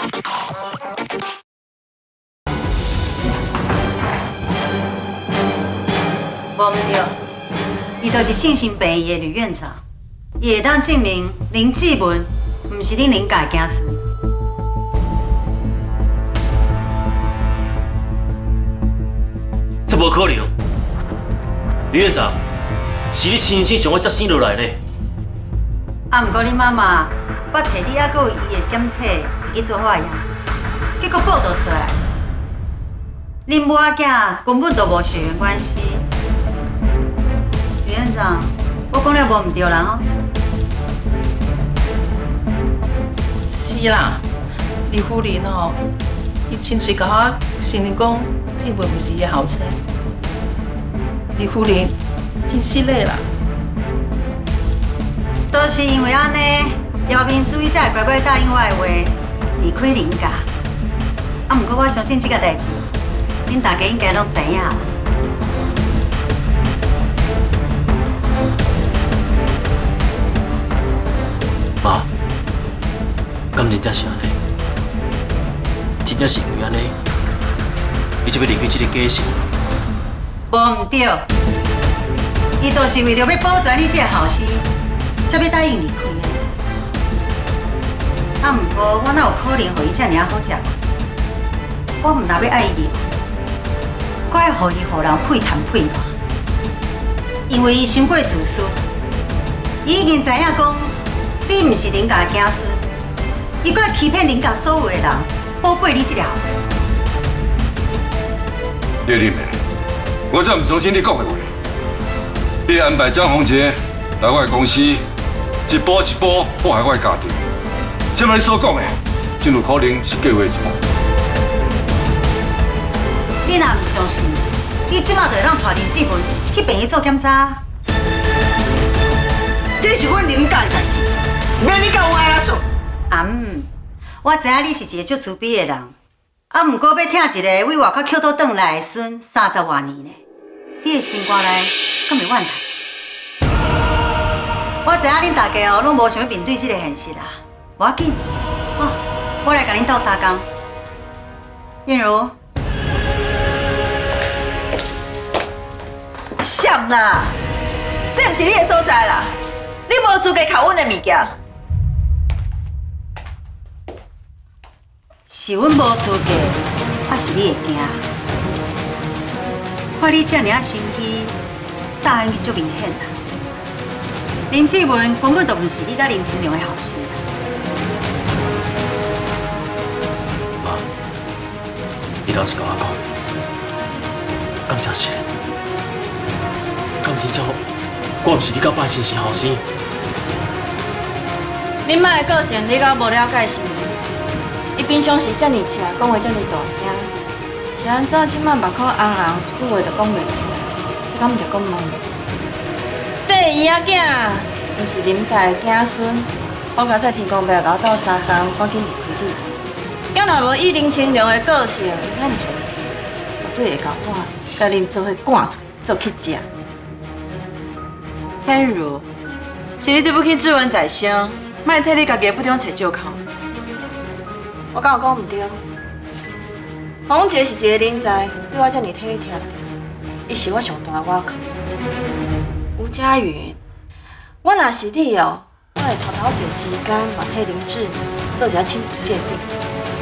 无唔对，伊就是信心病院的吕院长，伊会当证明林志文唔是恁林家的子孙。这无可能，吕院长，是你亲身将我接生落来呢。啊，毋过恁妈妈捌摕你还佫有伊的检体去做化验，结果报道出来，恁母仔囝根本就无血缘关系。吕院长，我讲了无唔对啦吼。是啦，李夫人哦，伊亲嘴甲我承认讲，志文毋是伊的后生。李夫人真失礼啦。都是因为安尼，姚明主伊才会乖乖答应我的话，离开林家。啊，毋过我相信这个代志，恁大家应该拢知影啦。妈，敢真正是安尼？真正是因为安尼，你才要离开这个家室？无唔对，伊就是为着要保全你这个后生，才要答应离开的。啊，毋过我哪有可能互伊遮尔好食？我毋但要爱伊离开，我还互伊互人配谈配暖，因为伊伤过自私，伊已经知影讲。你唔是林家的子孙，伊搁欺骗林家所有的人，宝贝你这个后生。叶丽梅，我才唔相信你讲的话。你安排张宏杰来我的公司，一步一步祸害我的家庭，这摆你所讲的，真有可能是计划一幕。你若唔相信，你即马就会当带林志文去病院做检查。这是阮林家的代志。免你教我安怎做？我知影你是一个足慈悲的人，啊，毋过要疼一个为外口捡倒转来的孙30多年呢，你的心肝内敢会怨叹？我知影恁大家拢无想要面对这个现实啦，无要紧，我来甲恁斗相共。燕如，闪啦！这毋是你的所在啦，你无资格扣阮的物件。是阮无资格，还是你会惊？看你这尔心机，答应去足明显啦。林志文根本就不是你甲林清良的后生。妈，你老实甲我讲，敢真是？敢真正我毋是你甲爸亲生后生？恁妈的个性你敢无了解是？伊平常时遮尔赤，讲话遮尔大声，是安怎即摆目眶红红，一句话就讲袂出来？这敢毋是讲懵？说伊仔囝毋是林家的子孙，我刚才天公伯甲我斗相共，赶紧离开你。要若无以林清良的个性，伊遐尔害死，绝对会甲我甲恁做伙赶出做去食。蔡玉如，是你对不起志文在生，莫替你家己不中找借口。我敢有讲毋对？洪杰是一个人才，对我遮尔体贴，伊是我上大的倚靠。吴佳云，我若是你哦，我会偷偷找时间，嘛替林志明做一下亲子鉴定，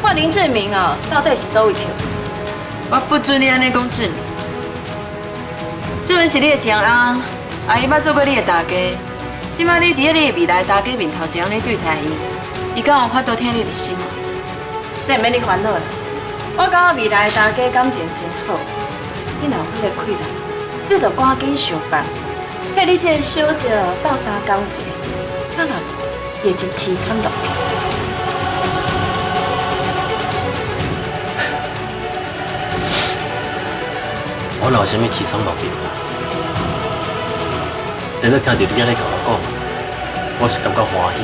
看林志明哦到底是倒位去。我不准你安尼讲志明。志文是你的情翁，阿姨捌做过你的大家，即摆你伫咧你的未来大家面头前安尼对待伊，伊敢有法度听你的心？这免你烦恼啦，我甲我未来的大家感情真好，你若有迄个气力，你着赶紧想办法，替你这个小姐斗相共者，啊若无，也真凄惨落去。我哪有啥物凄惨落去啦？等到听到你安尼甲我讲，我是感觉欢喜。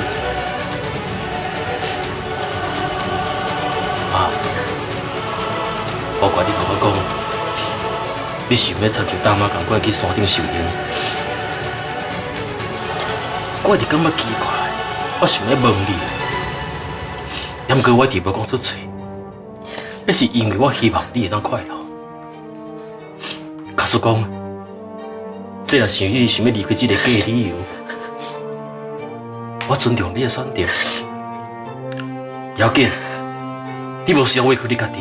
妈，包括你甲我讲，你想要参像大妈共款去山顶修行，我一直感觉奇怪，我想要问你，不过我一直无讲出嘴，那是因为我希望你会当快乐。假使讲，这若是你想要离开这个家的理由，我尊重你的选择。不要紧，你无需要委屈你家己。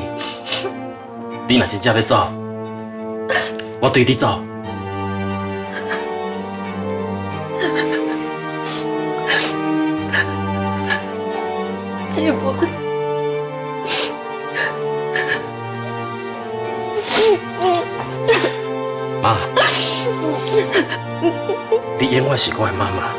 你若真正要走，我对你走。志文，妈，你永远是我的妈妈。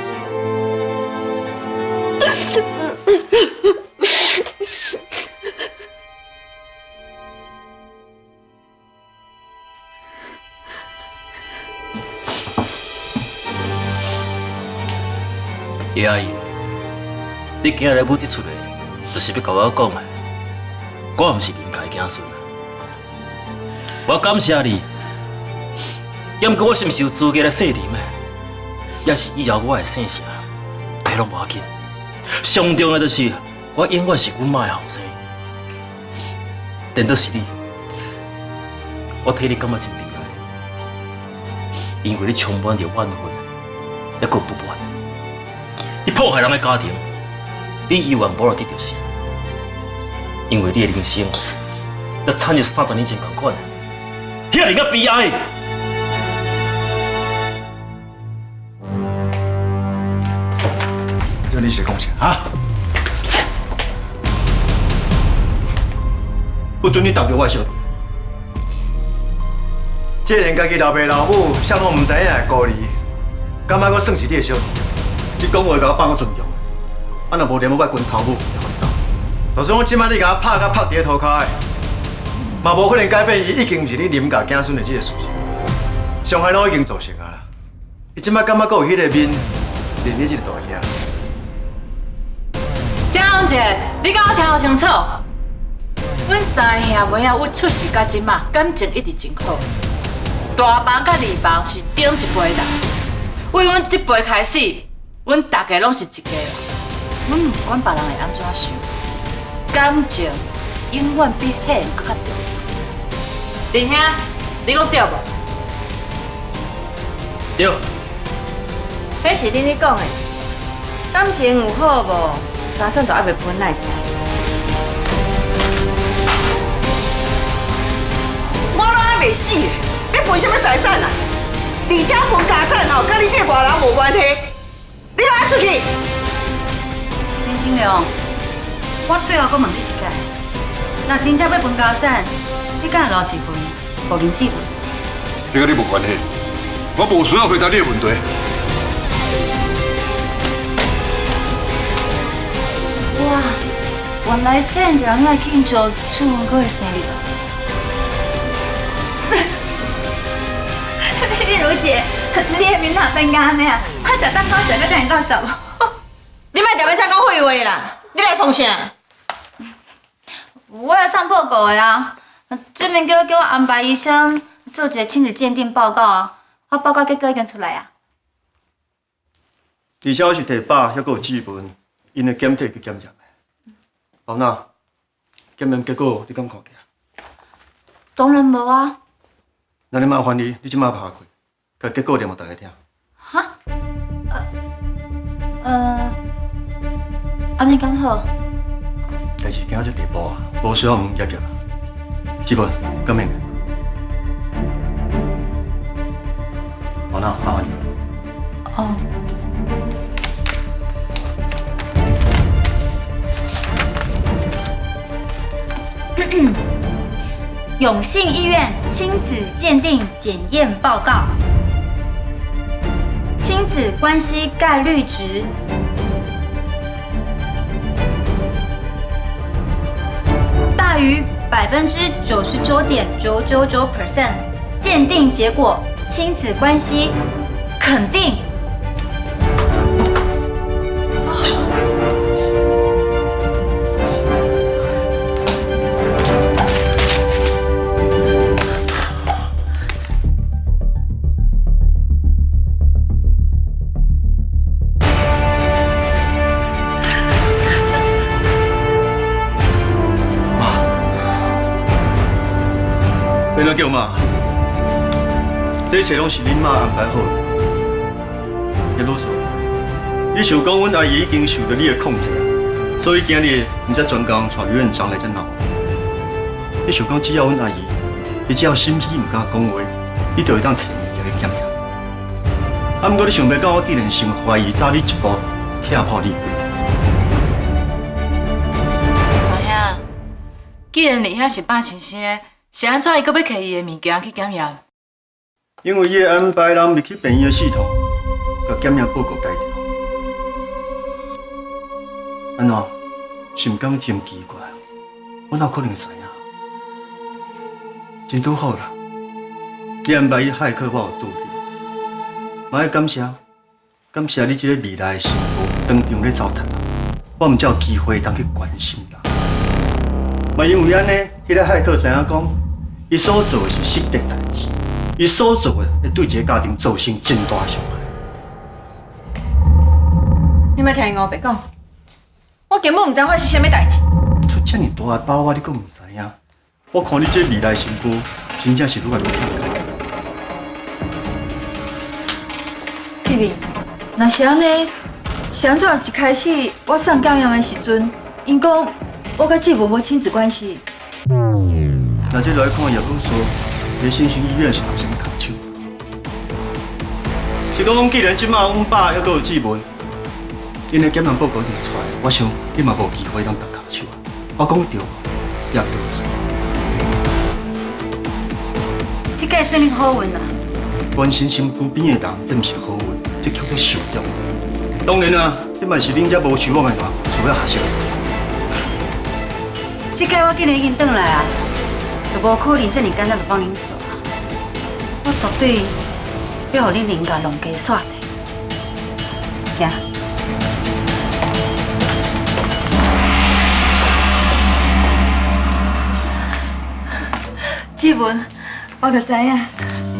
叶阿姨，你今日来母这出来，就是要甲我讲的，我毋是林家的子孙啊。我感谢你，也毋过我是毋是有资格来姓林的，也是以后我的姓啥，迄拢无要紧。上重要就是我永远是阮妈的后生，颠倒是你，我替你感觉真悲哀，因为你充满着怨恨，也阁不满。你破坏人的家庭，你永远无法得到啥，因为你的人生，才惨入30年前同款，遐令我悲哀。叫你是讲啥啊？不准你动到我小弟，这连家己老爸老母啥拢唔知影的孤儿，感觉我算是你的小弟？你讲话甲我放我尊重，啊若无连我摆拳头母，就互你斗。就算我即摆你甲我拍甲拍伫涂骹的，嘛无可能改变伊已经毋是你林家子孙的这个事实。伤害拢已经造成啊啦，伊即摆感觉阁有迄个面连你这个大兄。江宏杰，你甲我听好清楚，阮三兄妹仔阮出世到即马感情一直真好，大房甲二房是顶一辈人，为阮这辈开始，阮大家拢是一家人，阮毋管别人会安怎想，感情永远比迄个更较重要。林兄，你讲对无？对。迄是恁咧讲的，感情有好无？打算就还袂分来知。我拢还袂死，要分什么财产啊？而且分家产哦，跟你这个外人无关系。你拢爱出去！林新良，我最后阁问你一解，若真正要分家产，你敢会留一份互林志文？这跟你无关系，我无需要回答你的问题。哇，原来这样子人来庆祝志文哥的生日哦！丽如姐，你的面哪变安尼啊？我食蛋糕食到这么大手。你莫踮咧遮讲废话啦！你来创啥？我要上报告的啊！这边叫我安排医生做一个亲子鉴定报告啊，我报告结果已经出来啊。而且我是摕爸，还阁有志文，因的检体去检验的。宝娜，检验结果你敢看起啊？当然无啊。那你麻烦你即马拍开，甲结果念互大家听。哈？安尼刚好。代志行到这地步啊，无需要叶叶啊。志文，革命的。宝娜，麻烦你。哦。永信医院亲子鉴定检验报告，亲子关系概率值大于99.999%，鉴定结果亲子关系肯定。叫妈，这一切拢是恁妈安排好的。叶啰嗦，你想讲阮阿姨已经受到你的控制啊，所以今日毋才专工带刘院长来遮闹。你想讲只要阮阿姨，你只要心虚毋敢讲话，你就会当摕物件去检验。啊，毋过你想袂到，我竟然先怀疑早你一步踢破你规。大兄，既然李遐是百亲生的，是安怎伊阁要摕伊的物件去检验？因为伊会安排人入去病院的系统，甲检验报告改掉。安怎？是毋敢真奇怪？我哪可能会知影？真拄好啦！你安排伊骇客，我有拄着。嘛要感谢你这个未来的媳妇当场咧糟蹋啊！我毋才有机会当去关心啦。嘛因为安尼，迄个骇客知影讲，伊所做的是失德代志，伊所做的会对一个家庭造成真大伤害。你莫听伊胡白讲，我根本毋知发生啥物代志。出遮尔大的包，你阁毋知影？我看你这未来媳妇，真正是愈来愈强。志明，若是安尼，是安怎一开始我送检验的时阵，因讲我甲志文无亲子关系。那这来看叶老说，你新兴医院是拿什么卡手？是讲既然即马阮爸还阁有志文，因的检验报告已经出来，我想你嘛无机会当打卡手啊。我讲对无？叶老说。这届算你好运啦。关心身躯边的人，这毋是好运，这叫做受用。当然啊，这嘛是恁遮无受望的人需要学习的。这届我竟然已经转来啊，就无可能这么简单就帮恁做啊！我绝对要予恁人家弄家煞的。行。志文，我就知影，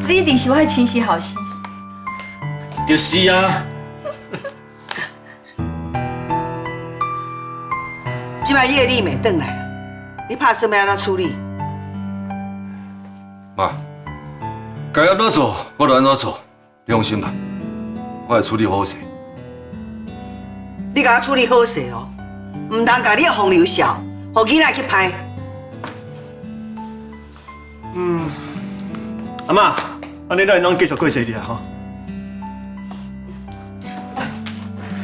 你一定是我的亲生后生。就是啊。即摆叶丽美转来，你拍算要安怎处理？妈，该安怎做我就安怎做，你放心吧，我会处理好势。你甲我处理好势哦，唔通甲你的风流笑，互囡仔去拍。阿妈，安尼咱能继续过生日啊吼。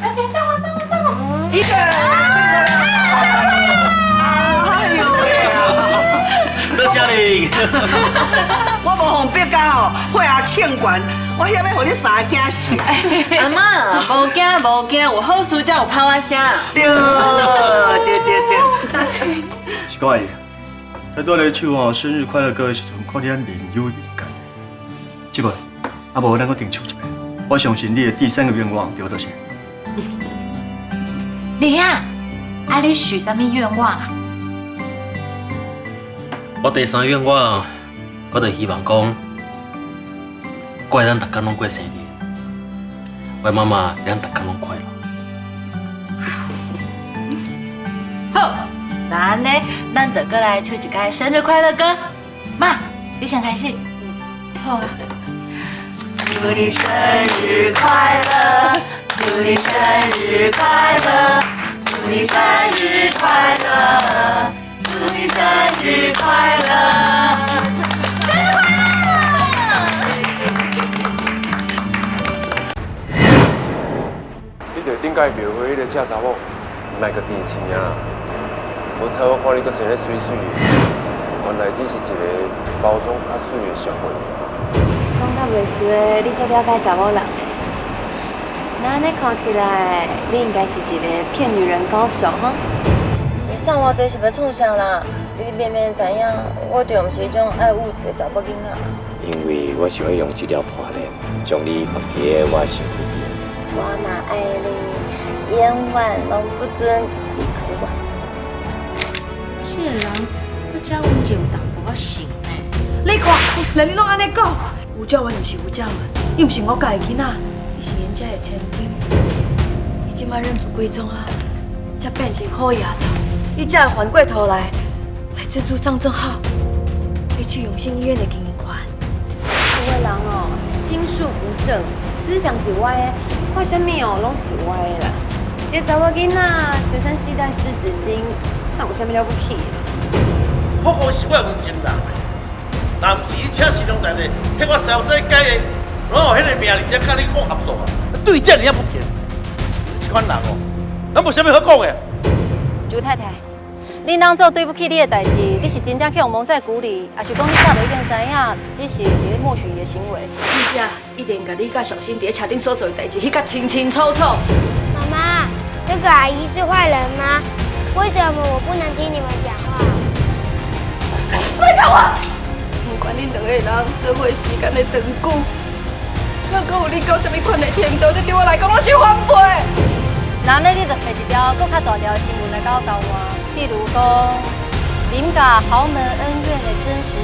哎呦喂啊！多谢你。我无互别家吼配合唱悬，我遐要互你三个惊死。阿妈，无惊无惊，有好事才有拍我声。对。奇怪的，在倒来唱哦生日快乐歌的时阵，看你安面有面干。志文，啊无咱搁定唱一遍。我相信你的第3个愿望对倒是。你啊，你许什么愿望啊？我第3愿望，我就希望讲，我会咱大家拢过生日，我妈妈让大家拢快乐。好，那安尼，咱就过来唱一个生日快乐歌。妈，你先开始。好啊。祝你生日快乐，祝你生日快乐，祝你生日快乐，祝你生日快乐，生日快乐！你着顶届庙会迄个赤查某，唔卖个地青啊！无彩我看你阁穿得水水的，原来只是一个包装较水的小货。讲到袂输的，你最了解查某人的。那安尼看起来，你应该是一个骗女人高手哈。你送我这是要创啥啦？你明明知影，我就毋是迄种爱物质的查某囡仔。因为我想要用一条破链，将你绑在我身躯边。我嘛爱你，永远拢不准离开我。这个人，佮遮温柔淡薄仔型呢。你看，人哋拢安尼讲，有鸟文毋是有鸟文，伊毋是我家的囡仔，伊是人家的千金。伊即摆认祖归宗啊，才变成好丫头，伊才会还过头来资助张正浩。你去永信医院的经营款。有的人哦，心术不正，思想是歪的，看什么哦拢是歪的啦。这查某囡仔随身携带湿纸巾，那有啥物了不起？我讲是我问真人的，若不是伊请市场内底，迄我烧这改的，哪有迄个命令才甲你讲合作啊？对这尔不敬，这款人哦，咱无啥物好讲的。朱太太，恁当做对不起你的代志，你是真正去用蒙在鼓里，还是讲你早就已经知影，只是你咧默许伊的行为？你姐一定甲你甲小新伫车顶所做的代志，迄个清清楚楚。妈妈，这个阿姨是坏人吗？为什么我不能听你们讲话？别搞我！不管恁两个人做伙时间的长久，若阁有你搞什么款的程度，这对我来讲拢是反背。那呢，你就摕一条更较大条的新闻来交我，譬如讲，林家豪门恩怨的真实